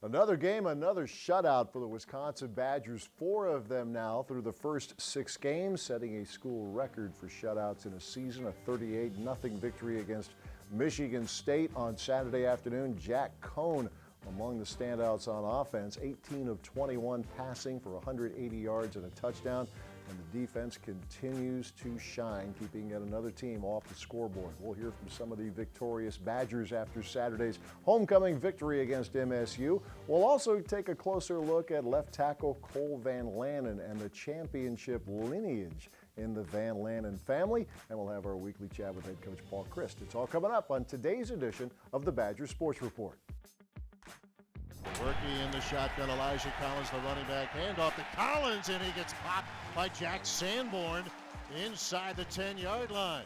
Another game, another shutout for the Wisconsin Badgers. 4 of them now through the first 6 games, setting a school record for shutouts in a season. A 38-0 victory against Michigan State on Saturday afternoon. Jack Baun among the standouts on offense, 18 of 21 passing for 180 yards and a touchdown. And the defense continues to shine, keeping yet another team off the scoreboard. We'll hear from some of the victorious Badgers after Saturday's homecoming victory against MSU. We'll also take a closer look at left tackle Cole Van Lanen and the championship lineage in the Van Lanen family. And we'll have our weekly chat with head coach Paul Chryst. It's all coming up on today's edition of the Badger Sports Report. Worky in the shotgun, Elijah Collins, the running back, handoff to Collins, and he gets popped by Jack Sanborn inside the 10-yard line.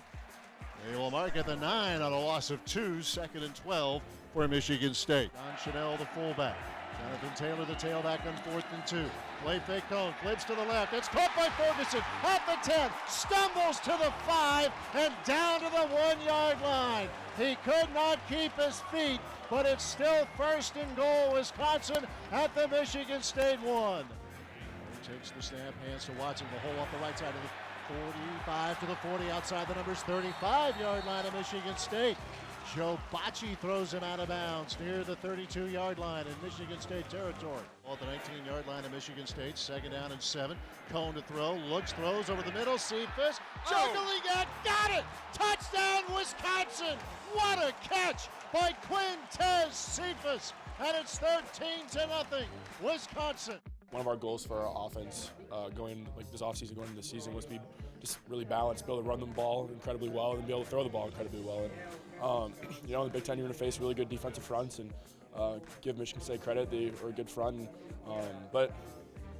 They will mark at the 9 on a loss of 2, 2nd and 12 for Michigan State. Don Chanel, the fullback. Jonathan Taylor, the tailback on 4th and 2. Play fake Cone, flips to the left. It's caught by Ferguson at the 10, stumbles to the 5, and down to the 1-yard line. He could not keep his feet, but it's still 1st and goal, Wisconsin at the Michigan State 1. He takes the snap, hands to Watson, the hole off the right side of the 45 to the 40, outside the numbers 35-yard line of Michigan State. Joe Bocci throws him out of bounds near the 32-yard line in Michigan State territory. Ball at the 19-yard line of Michigan State, 2nd down and 7. Cone to throw, looks, throws over the middle, Cephas, juggling it, got it! Touchdown, Wisconsin! What a catch by Quintez Cephas! And it's 13-0, Wisconsin. One of our goals for our offense going this offseason, going into the season, was be just really balanced, be able to run the ball incredibly well and be able to throw the ball incredibly well. And, in the Big Ten, you're going to face really good defensive fronts, and give Michigan State credit. They are a good front, but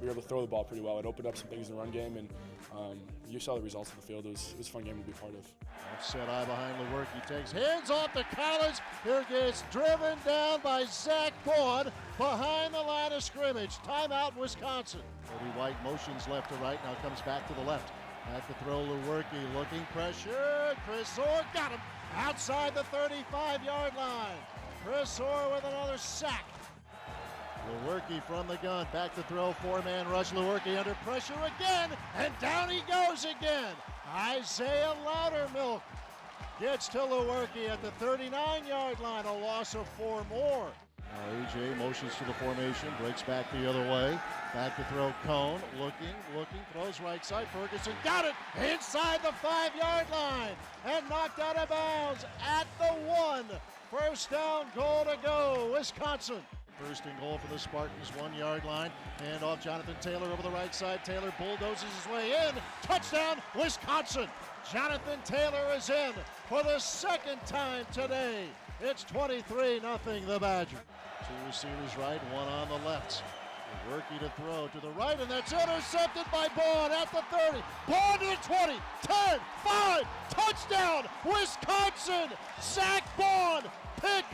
we were able to throw the ball pretty well. It opened up some things in the run game, and you saw the results on the field. It was a fun game to be part of. Offset eye behind the work. He takes hands off to Collins. Here gets driven down by Zack Baun behind the line of scrimmage. Timeout, Wisconsin. Cody White motions left to right, now comes back to the left. At the throw, Lewerke looking pressure. Chris Orr got him outside the 35-yard line. Chris Orr with another sack. Lewerke from the gun, back to throw, 4-man rush. Lewerke under pressure again, and down he goes again. Isaiah Loudermilk gets to Lewerke at the 39-yard line, a loss of 4 more. Now AJ motions to the formation, breaks back the other way. Back to throw, Cone, looking, throws right side. Ferguson got it inside the 5-yard line and knocked out of bounds at the 1. 1st down, goal to go, Wisconsin. 1st and goal for the Spartans, 1-yard line. Hand off Jonathan Taylor over the right side. Taylor bulldozes his way in. Touchdown, Wisconsin. Jonathan Taylor is in for the 2nd time today. It's 23-0 the Badgers. 2 receivers right, 1 on the left. Worky to throw to the right, and that's intercepted by Baun at the 30. Baun to the 20, 10, 5, touchdown, Wisconsin! Zack Baun, pick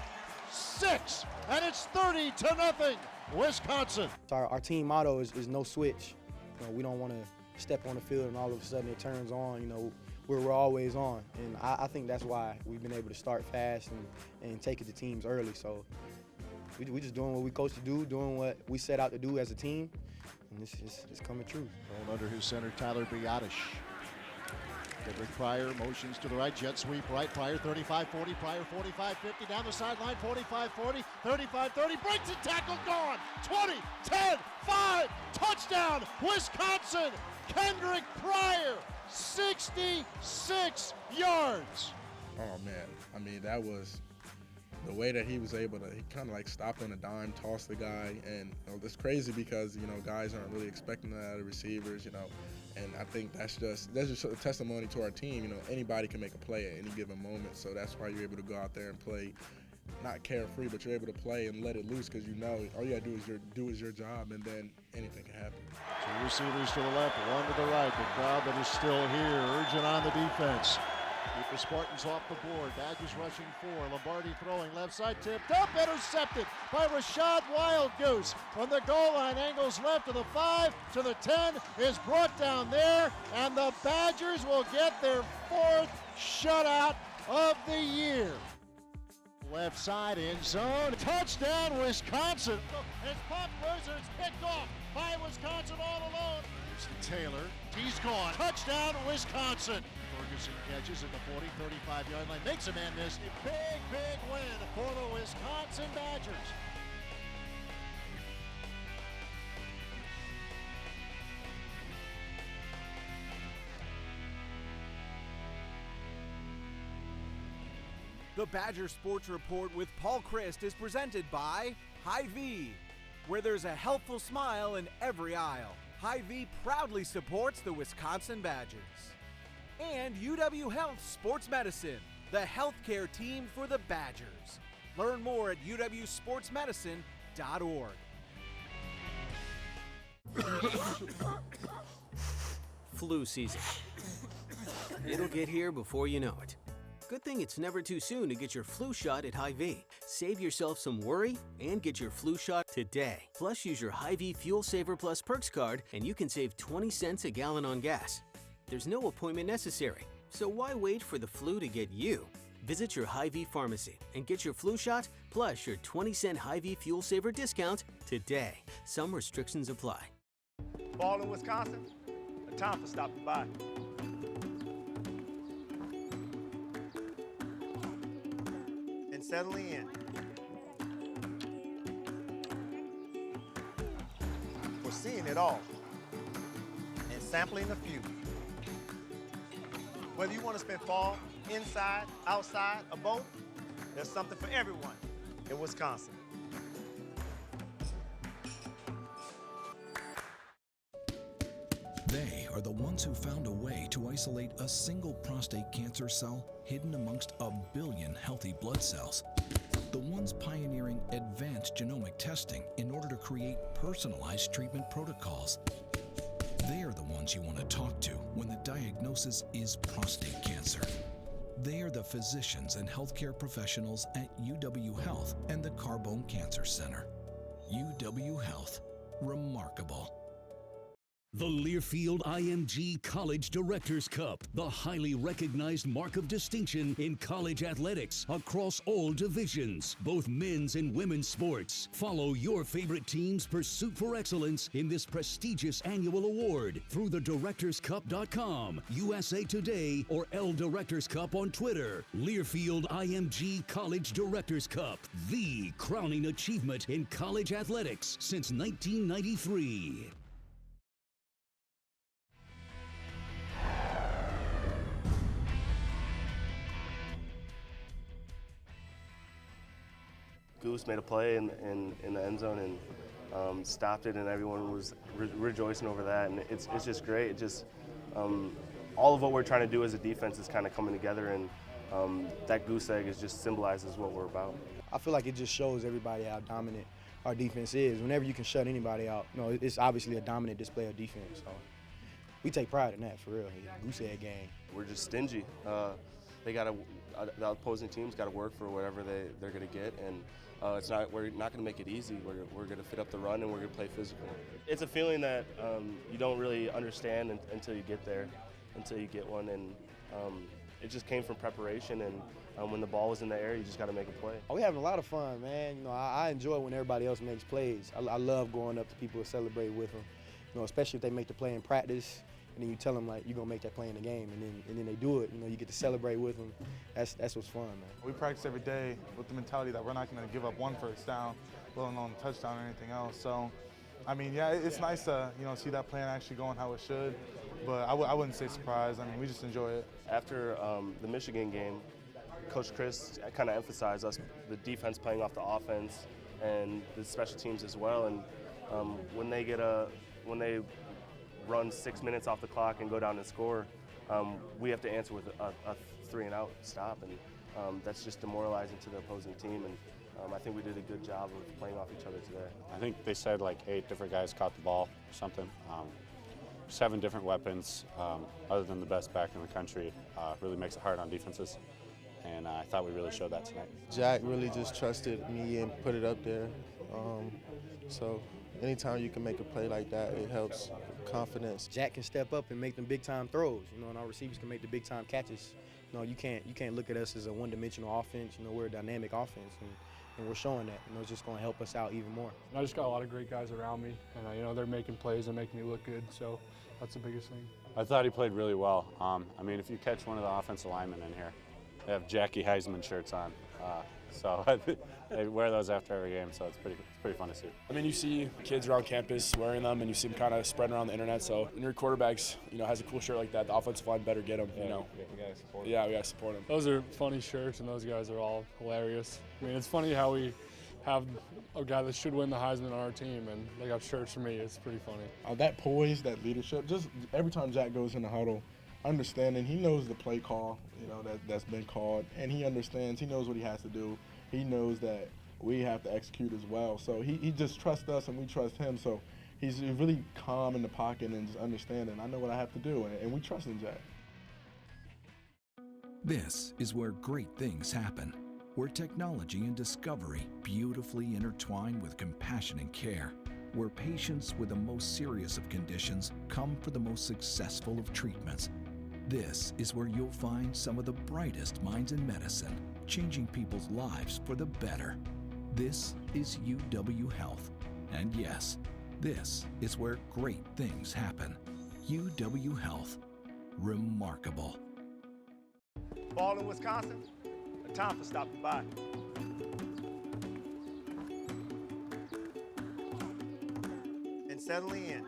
6, and it's 30-0, Wisconsin. Our team motto is no switch. We don't want to step on the field and all of a sudden it turns on. We're always on, and I think that's why we've been able to start fast and take it to teams early. So we just doing what we coached to do, doing what we set out to do as a team, and it's coming true. Thrown under his center, Tyler Biotish. Dedrick Pryor motions to the right, jet sweep right, Pryor 35-40, Pryor 45-50, down the sideline, 45-40, 35-30, breaks the tackle, gone, 20, 10, 5, touchdown, Wisconsin, Kendrick Pryor, 66 yards. Oh man, that was the way that he was able to, he kind of stopped on a dime, tossed the guy, and it's crazy because guys aren't really expecting that out of receivers, and I think that's just a testimony to our team. Anybody can make a play at any given moment, so that's why you're able to go out there and play, not carefree, but you're able to play and let it loose because all you gotta do is your job, and then anything can happen. 2 receivers to the left, 1 to the right. The crowd that is still here, urging on the defense. Keep the Spartans off the board. Badgers rushing 4. Lombardi throwing left side, tipped up, intercepted by Rashad Wildgoose. From the goal line, angles left to the 5, to the 10, is brought down there, and the Badgers will get their 4th shutout of the year. Left side end zone. Touchdown, Wisconsin. It's popped loose and it's picked off by Wisconsin all alone. Here's Taylor. He's gone. Touchdown, Wisconsin. Ferguson catches at the 40, 35-yard line. Makes a man miss. A big, big win for the Wisconsin Badgers. The Badger Sports Report with Paul Chryst is presented by HyVee, where there's a helpful smile in every aisle. HyVee proudly supports the Wisconsin Badgers. And UW Health Sports Medicine, the healthcare team for the Badgers. Learn more at uwsportsmedicine.org. Flu season. It'll get here before you know it. Good thing it's never too soon to get your flu shot at HyVee. Save yourself some worry and get your flu shot today. Plus, use your HyVee Fuel Saver Plus Perks card and you can save 20 cents a gallon on gas. There's no appointment necessary, so why wait for the flu to get you? Visit your HyVee pharmacy and get your flu shot plus your 20-cent HyVee Fuel Saver discount today. Some restrictions apply. Ball in Wisconsin, a time for stopping by. And settling in. For seeing it all and sampling a few. Whether you want to spend fall inside, outside, or both, there's something for everyone in Wisconsin. They are the ones who found a way to isolate a single prostate cancer cell hidden amongst a billion healthy blood cells. The ones pioneering advanced genomic testing in order to create personalized treatment protocols. They are the ones you want to talk to when the diagnosis is prostate cancer. They are the physicians and healthcare professionals at UW Health and the Carbone Cancer Center. UW Health. Remarkable. The Learfield IMG College Directors Cup, the highly recognized mark of distinction in college athletics across all divisions, both men's and women's sports. Follow your favorite team's pursuit for excellence in this prestigious annual award through thedirectorscup.com, USA Today, or L Directors Cup on Twitter. Learfield IMG College Directors Cup, the crowning achievement in college athletics since 1993. Goose made a play in the end zone and stopped it, and everyone was rejoicing over that. And it's just great. It just all of what we're trying to do as a defense is kind of coming together, and that goose egg just symbolizes what we're about. I feel like it just shows everybody how dominant our defense is. Whenever you can shut anybody out, it's obviously a dominant display of defense. So we take pride in that, for real. Goose egg game. We're just stingy. The opposing team's got to work for whatever they're going to get, and we're not going to make it easy. We're going to fit up the run, and we're going to play physical. It's a feeling that you don't really understand until you get there, until you get one, and it just came from preparation. And when the ball was in the air, you just got to make a play. We're having a lot of fun, man. I enjoy when everybody else makes plays. I love going up to people and celebrate with them. Especially if they make the play in practice. And then you tell them, like, you're going to make that play in the game, and then they do it. You get to celebrate with them. That's what's fun, man. We practice every day with the mentality that we're not going to give up one first down, let alone a touchdown or anything else. So, it's nice to, see that plan actually going how it should. But I wouldn't say surprised. We just enjoy it. After the Michigan game, Coach Chryst kind of emphasized the defense playing off the offense and the special teams as well. And when they run 6 minutes off the clock and go down and score, we have to answer with a 3-and-out stop, and that's just demoralizing to the opposing team. And I think we did a good job of playing off each other today. I think they said like 8 different guys caught the ball or something. 7 different weapons, other than the best back in the country, really makes it hard on defenses. And I thought we really showed that tonight. Jack really just trusted me and put it up there. So anytime you can make a play like that, it helps confidence. Jack can step up and make them big-time throws, and our receivers can make the big-time catches, You know, you can't look at us as a one-dimensional offense. You know, we're a dynamic offense, and we're showing that. You know, it's just going to help us out even more. I just got a lot of great guys around me, and you know, they're making plays and making me look good. So that's the biggest thing. I thought he played really well. I mean, if you catch one of the offensive linemen in here, they have Jackie Heisman shirts on. So they wear those after every game, so it's pretty fun to see. I mean, you see kids around campus wearing them, and you see them kind of spreading around the internet. So when your quarterback's, you know, has a cool shirt like that, the offensive line better get them. Yeah, you know, we gotta support them. Yeah, we gotta support them. Those are funny shirts, and those guys are all hilarious. I mean, it's funny how we have a guy that should win the Heisman on our team, and they got shirts for me. It's pretty funny. That poise, that leadership, just every time Jack goes in the huddle, understanding, he knows the play call, you know, that's been called, and he understands, he knows what he has to do. He knows that we have to execute as well. So he just trusts us and we trust him. So he's really calm in the pocket and just understanding, I know what I have to do, and we trust in Jack. This is where great things happen, where technology and discovery beautifully intertwine with compassion and care, where patients with the most serious of conditions come for the most successful of treatments. This is where you'll find some of the brightest minds in medicine, changing people's lives for the better. This is UW Health. And yes, this is where great things happen. UW Health. Remarkable. Ball in Wisconsin, a time for stopping by. And settling in.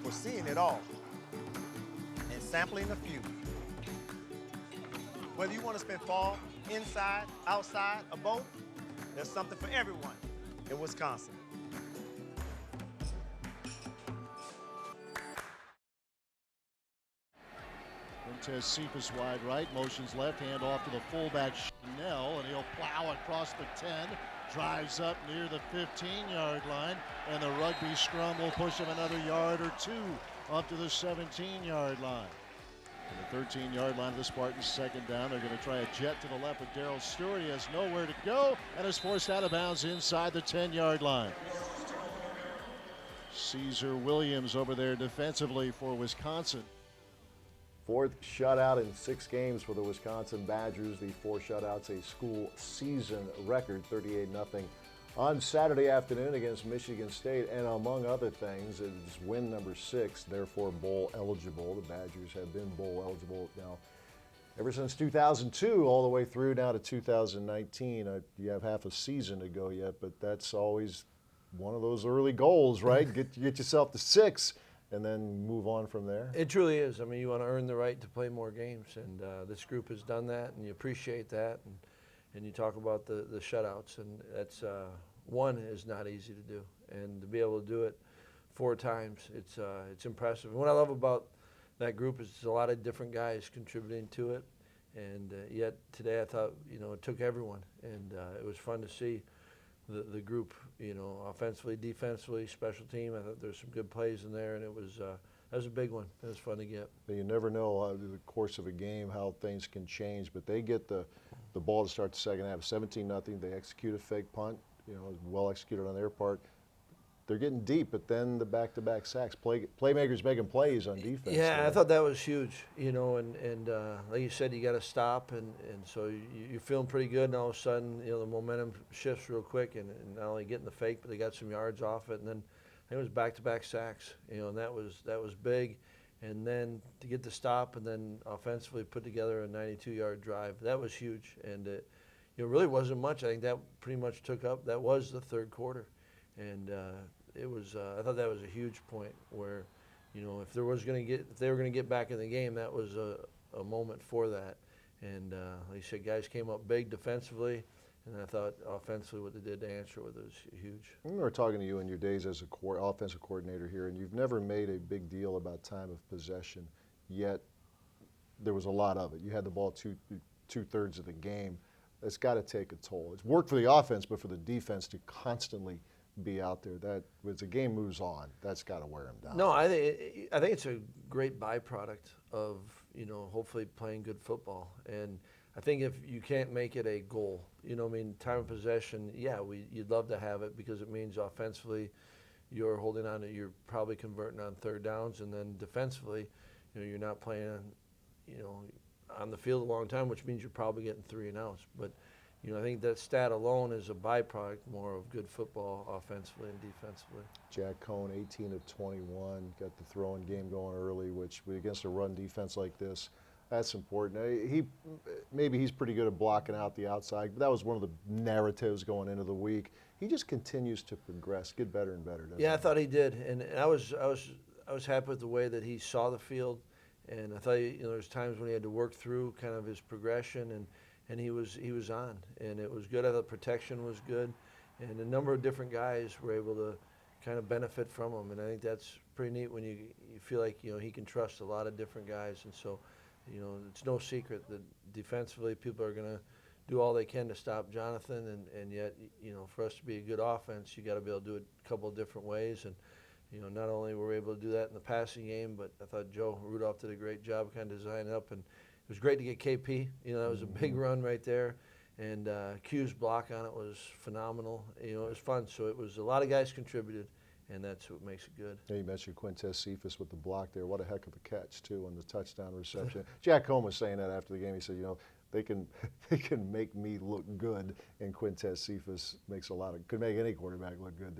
For seeing it all. And sampling a few. Whether you want to spend fall, inside, outside, or both, there's something for everyone in Wisconsin. Montez Cephas wide right, motions left, hand off to the fullback Schnell, and he'll plow across the 10, drives up near the 15-yard line, and the rugby scrum will push him another yard or two up to the 17-yard line. And the 13-yard line of the Spartans, second down. They're going to try a jet to the left with Darryl Stewart. He has nowhere to go and is forced out of bounds inside the 10-yard line. Caesar Williams over there defensively for Wisconsin. Fourth shutout in 6 games for the Wisconsin Badgers. The 4 shutouts, a school season record, 38-0 on Saturday afternoon against Michigan State. And among other things, it's win number 6, therefore bowl eligible. The Badgers have been bowl eligible now ever since 2002, all the way through now to 2019. You have half a season to go yet, but that's always one of those early goals, right? Get yourself to 6. And then move on from there? It truly is. I mean, you want to earn the right to play more games, and this group has done that, and you appreciate that. And you talk about the shutouts, and that's one is not easy to do, and to be able to do it 4 times, it's impressive. And what I love about that group is there's a lot of different guys contributing to it, and yet today I thought, you know, it took everyone, and it was fun to see the group, you know, offensively, defensively, special team. I thought there's some good plays in there, and it was that was a big one. It was fun to get. You never know in the course of a game how things can change, but they get the ball to start the second half, 17-0. They execute a fake punt, you know, well executed on their part. They're getting deep, but then the back-to-back sacks. Playmakers making plays on defense. Yeah, I thought that was huge, you know, and like you said, you got to stop, and so you're feeling pretty good, and all of a sudden, you know, the momentum shifts real quick, and not only getting the fake, but they got some yards off it, and then I think it was back-to-back sacks, you know, and that was big, and then to get the stop, and then offensively put together a 92-yard drive, that was huge, and it really wasn't much. I think that pretty much took up. That was the third quarter, and it was. I thought that was a huge point where, you know, if they were going to get back in the game, that was a moment for that. And like you said, guys came up big defensively, and I thought offensively what they did to answer with it was huge. I remember talking to you in your days as offensive coordinator here, and you've never made a big deal about time of possession, yet there was a lot of it. You had the ball two-thirds of the game. It's got to take a toll. It's worked for the offense, but for the defense to constantly be out there, that as the game moves on, that's got to wear them down. No, I think it's a great byproduct of, you know, hopefully playing good football. And I think if you can't make it a goal, you know, I mean, time of possession, yeah, you'd love to have it because it means offensively, you're holding on to, you're probably converting on third downs, and then defensively, you're not playing on the field a long time, which means you're probably getting 3 and outs. But I think that stat alone is a byproduct more of good football offensively and defensively. Jack Cohn, 18 of 21, got the throwing game going early, which against a run defense like this, that's important. Maybe he's pretty good at blocking out the outside, but that was one of the narratives going into the week. He just continues to progress, get better and better, doesn't he? Yeah, I thought he did, and I was happy with the way that he saw the field, and I thought there's times when he had to work through kind of his progression, and he was on, and it was good. I thought protection was good, and a number of different guys were able to kind of benefit from him, and I think that's pretty neat when you feel like he can trust a lot of different guys, and so it's no secret that defensively people are going to do all they can to stop Jonathan, and yet for us to be a good offense, you got to be able to do it a couple of different ways, and not only were we able to do that in the passing game, but I thought Joe Rudolph did a great job kind of designing up, and it was great to get KP. That was a big run right there, and Q's block on it was phenomenal. It was fun. So it was a lot of guys contributed, and that's what makes it good. Yeah, you mentioned Quintez Cephas with the block there. What a heck of a catch too on the touchdown reception. Jack Cohn was saying that after the game. He said, they can make me look good, and Quintez Cephas could make any quarterback look good.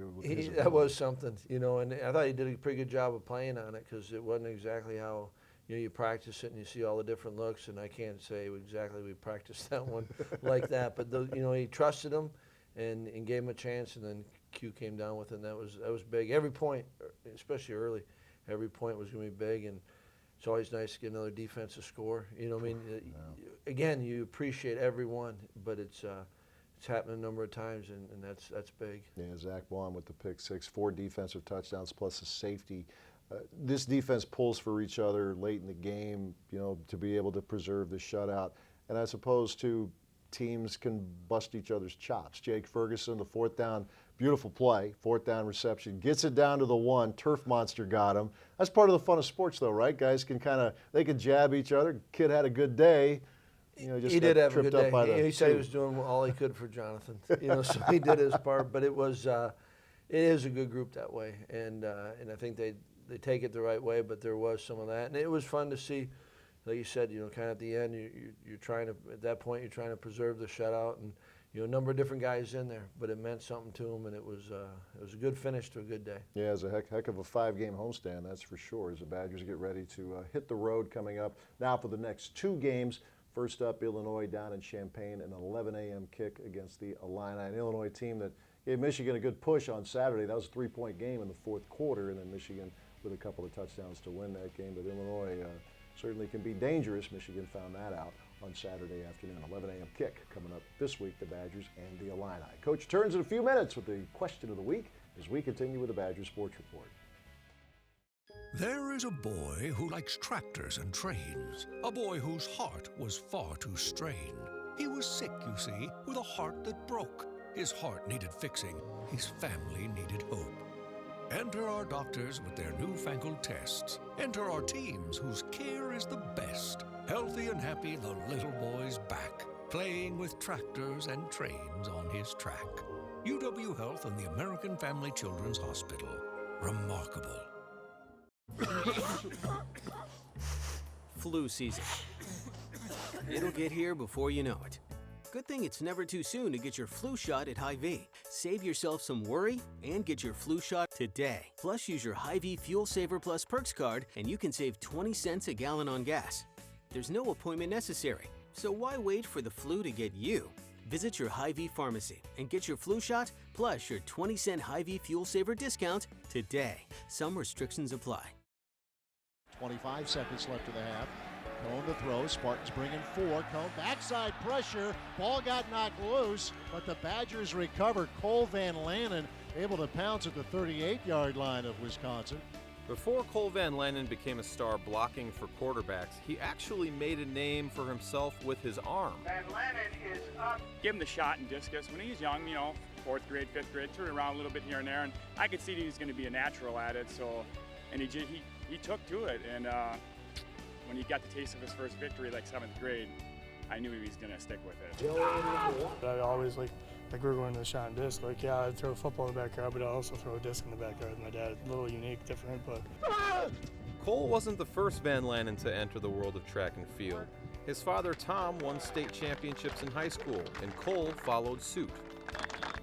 That was something, and I thought he did a pretty good job of playing on it because it wasn't exactly how. You practice it and you see all the different looks, and I can't say exactly we practiced that one like that, but he trusted him and gave him a chance, and then Q came down with it, and that was big. Every point, especially early, every point was going to be big, and it's always nice to get another defensive score. Again, you appreciate every one, but it's happened a number of times, and that's big. Yeah, Zack Baun with the pick 6, 4 defensive touchdowns plus a safety. This defense pulls for each other late in the game, to be able to preserve the shutout. And as opposed to teams can bust each other's chops. Jake Ferguson, the 4th down, beautiful play, 4th down reception, gets it down to the 1, Turf Monster got him. That's part of the fun of sports though, right? Guys can they can jab each other. Kid had a good day. He did have a good day. He said he was doing all he could for Jonathan. So he did his part, but it is a good group that way. And I think they take it the right way, but there was some of that. And it was fun to see, like you said, kind of at the end, you're trying to, at that point, you're trying to preserve the shutout, and a number of different guys in there, but it meant something to them, and it was a good finish to a good day. Yeah, it's a heck of a 5-game homestand, that's for sure, as the Badgers get ready to hit the road coming up now for the next 2 games. First up, Illinois down in Champaign, an 11 a.m. kick against the Illini, an Illinois team that gave Michigan a good push on Saturday. That was a 3-point game in the 4th quarter, and then Michigan with a couple of touchdowns to win that game. But Illinois certainly can be dangerous. Michigan found that out on Saturday afternoon. 11 a.m. kick coming up this week, the Badgers and the Illini. Coach returns in a few minutes with the question of the week as we continue with the Badgers Sports Report. There is a boy who likes tractors and trains, a boy whose heart was far too strained. He was sick, you see, with a heart that broke. His heart needed fixing, his family needed hope. Enter our doctors with their newfangled tests. Enter our teams whose care is the best. Healthy and happy, the little boy's back, playing with tractors and trains on his track. UW Health and the American Family Children's Hospital. Remarkable. Flu season. It'll get here before you know it. Good thing it's never too soon to get your flu shot at HyVee. Save yourself some worry and get your flu shot today. Plus, use your HyVee Fuel Saver Plus Perks card and you can save 20 cents a gallon on gas. There's no appointment necessary, so why wait for the flu to get you? Visit your HyVee pharmacy and get your flu shot plus your 20-cent HyVee Fuel Saver discount today. Some restrictions apply. 25 seconds left of the half. Cone to throw. Spartans bringing 4. Cone backside pressure. Ball got knocked loose, but the Badgers recovered. Cole Van Lanen able to pounce at the 38-yard line of Wisconsin. Before Cole Van Lanen became a star blocking for quarterbacks, he actually made a name for himself with his arm. Van Lanen is up. Give him the shot in discus. When he's young, 4th grade, 5th grade, turn around a little bit here and there, and I could see that he's going to be a natural at it. So, and he took to it, and when he got the taste of his first victory, like 7th grade, I knew he was going to stick with it. I always like we were going to the shot and disc. Like, yeah, I'd throw a football in the backyard, but I'd also throw a disc in the backyard with my dad. A little unique, different, but. Cole wasn't the first Van Lanen to enter the world of track and field. His father, Tom, won state championships in high school, and Cole followed suit.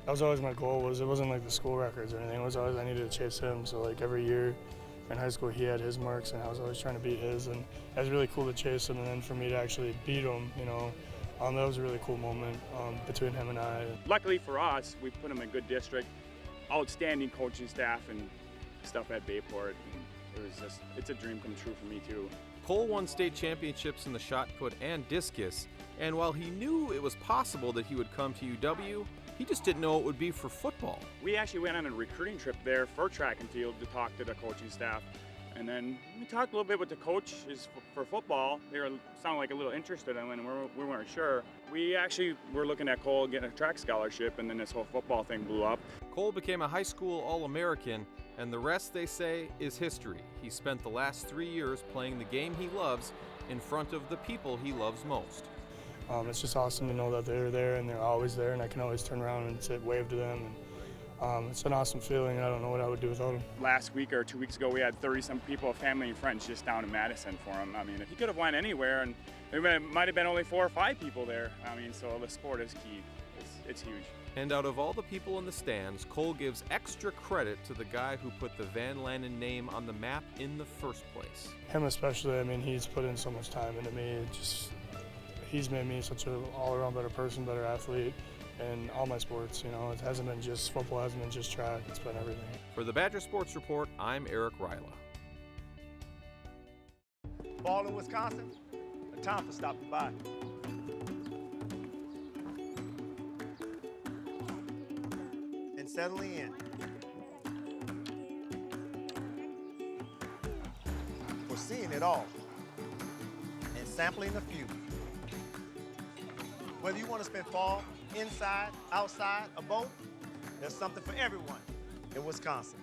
That was always my goal. It wasn't like the school records or anything. It was always I needed to chase him. So like every year in high school, he had his marks, and I was always trying to beat his. And it was really cool to chase him, and then for me to actually beat him, you know, that was a really cool moment between him and I. Luckily for us, we put him in a good district, outstanding coaching staff and stuff at Bayport. And it's a dream come true for me too. Cole won state championships in the shot put and discus, and while he knew it was possible that he would come to UW, he just didn't know it would be for football. We actually went on a recruiting trip there for track and field to talk to the coaching staff. And then we talked a little bit with the coaches for football. They sounded like a little interested in it, and we weren't sure. We actually were looking at Cole getting a track scholarship, and then this whole football thing blew up. Cole became a high school All-American, and the rest, they say, is history. He spent the last 3 years playing the game he loves in front of the people he loves most. It's just awesome to know that they're there and they're always there, and I can always turn around and wave to them. And, it's an awesome feeling. I don't know what I would do without them. Last week or 2 weeks ago, we had 30-some people, family and friends, just down in Madison for him. I mean, he could have went anywhere, and there might have been only 4 or 5 people there. I mean, so the sport is key. It's huge. And out of all the people in the stands, Cole gives extra credit to the guy who put the Van Lanen name on the map in the first place. Him especially, I mean, he's put in so much time into me. He's made me such an all-around better person, better athlete in all my sports. You know, it hasn't been just football, it hasn't been just track, it's been everything. For the Badger Sports Report, I'm Eric Ryla. Ball in Wisconsin, a time for stopping by. And settling in. For seeing it all. And sampling a few. Whether you want to spend fall, inside, outside, or both, there's something for everyone in Wisconsin.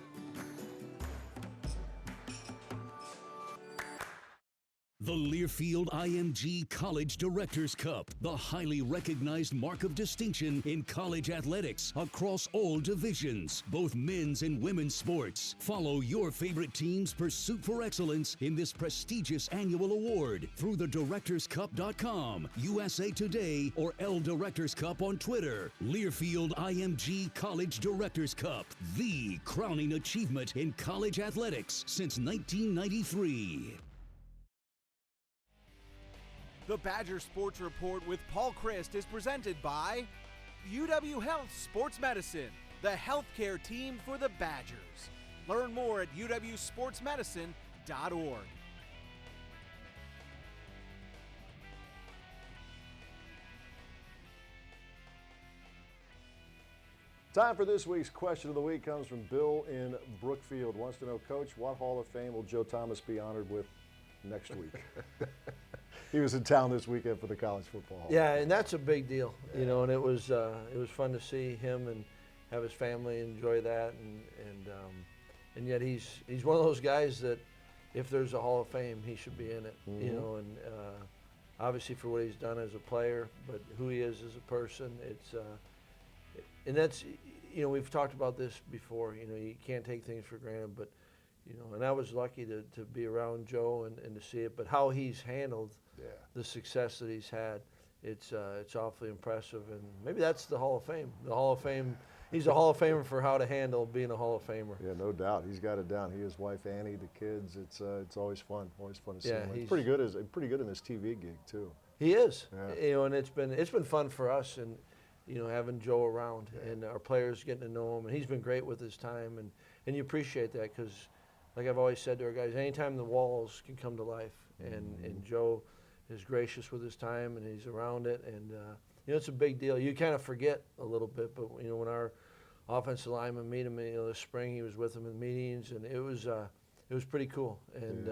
The Learfield IMG College Directors Cup, the highly recognized mark of distinction in college athletics across all divisions, both men's and women's sports. Follow your favorite team's pursuit for excellence in this prestigious annual award through thedirectorscup.com, USA Today, or L Directors Cup on Twitter. Learfield IMG College Directors Cup, the crowning achievement in college athletics since 1993. The Badger Sports Report with Paul Chryst is presented by UW Health Sports Medicine, the healthcare team for the Badgers. Learn more at uwsportsmedicine.org. Time for this week's question of the week comes from Bill in Brookfield. Wants to know, Coach, what Hall of Fame will Joe Thomas be honored with next week? He was in town this weekend for the college football. Yeah, and that's a big deal, you know. And it was fun to see him and have his family enjoy that, and yet he's one of those guys that if there's a Hall of Fame, he should be in it, you know. And obviously for what he's done as a player, but who he is as a person, and that's, you know, we've talked about this before. You know, you can't take things for granted, but you know, and I was lucky to be around Joe and to see it. But how he's handled the success that he's had, it's awfully impressive. And maybe that's the Hall of Fame. The Hall of Fame, he's a Hall of Famer for how to handle being a Hall of Famer. Yeah, no doubt. He's got it down. He, his wife Annie, the kids. It's always fun to see him. He's pretty good in his TV gig too. He is. Yeah. You know, and it's been fun for us, and you know, having Joe around and our players getting to know him, and he's been great with his time, and you appreciate that because, like I've always said to our guys, anytime the walls can come to life, and Joe is gracious with his time, and he's around it, and you know, it's a big deal. You kind of forget a little bit, but you know, when our offensive linemen meet him, you know, this spring he was with them in meetings, and it was pretty cool, and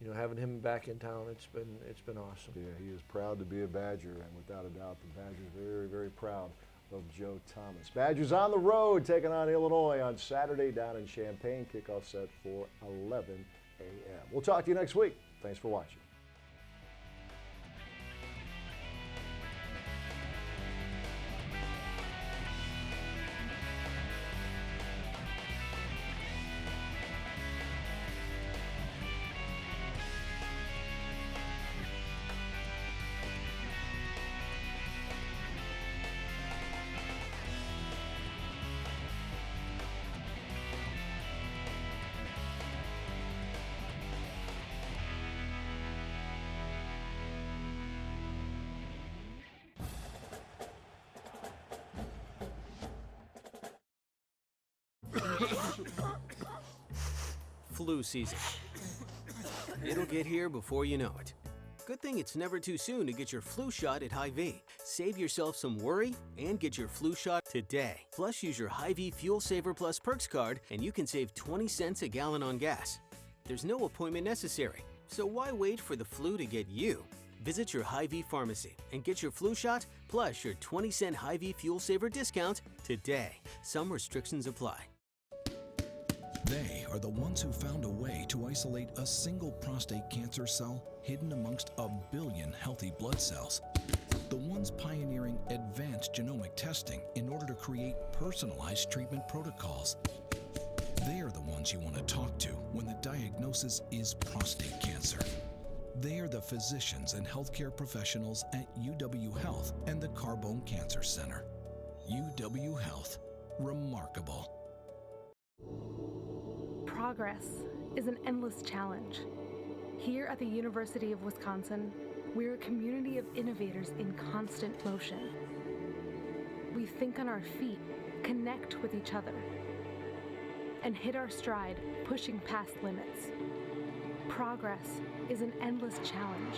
you know, having him back in town, it's been awesome. Yeah, he is proud to be a Badger, and without a doubt, the Badgers are very, very proud of Joe Thomas. Badgers on the road, taking on Illinois on Saturday down in Champaign. Kickoff set for 11 a.m. We'll talk to you next week. Thanks for watching. Flu season. It'll get here before you know it. Good thing it's never too soon to get your flu shot at HyVee. Save yourself some worry and get your flu shot today. Plus, use your HyVee Fuel Saver Plus Perks card and you can save 20 cents a gallon on gas. There's no appointment necessary, so why wait for the flu to get you? Visit your HyVee pharmacy and get your flu shot plus your 20-cent HyVee Fuel Saver discount today. Some restrictions apply. They are the ones who found a way to isolate a single prostate cancer cell hidden amongst a billion healthy blood cells. The ones pioneering advanced genomic testing in order to create personalized treatment protocols. They are the ones you want to talk to when the diagnosis is prostate cancer. They are the physicians and healthcare professionals at UW Health and the Carbone Cancer Center. UW Health. Remarkable. Progress is an endless challenge. Here at the University of Wisconsin, we're a community of innovators in constant motion. We think on our feet, connect with each other, and hit our stride, pushing past limits. Progress is an endless challenge,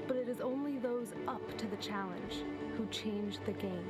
but it is only those up to the challenge who change the game.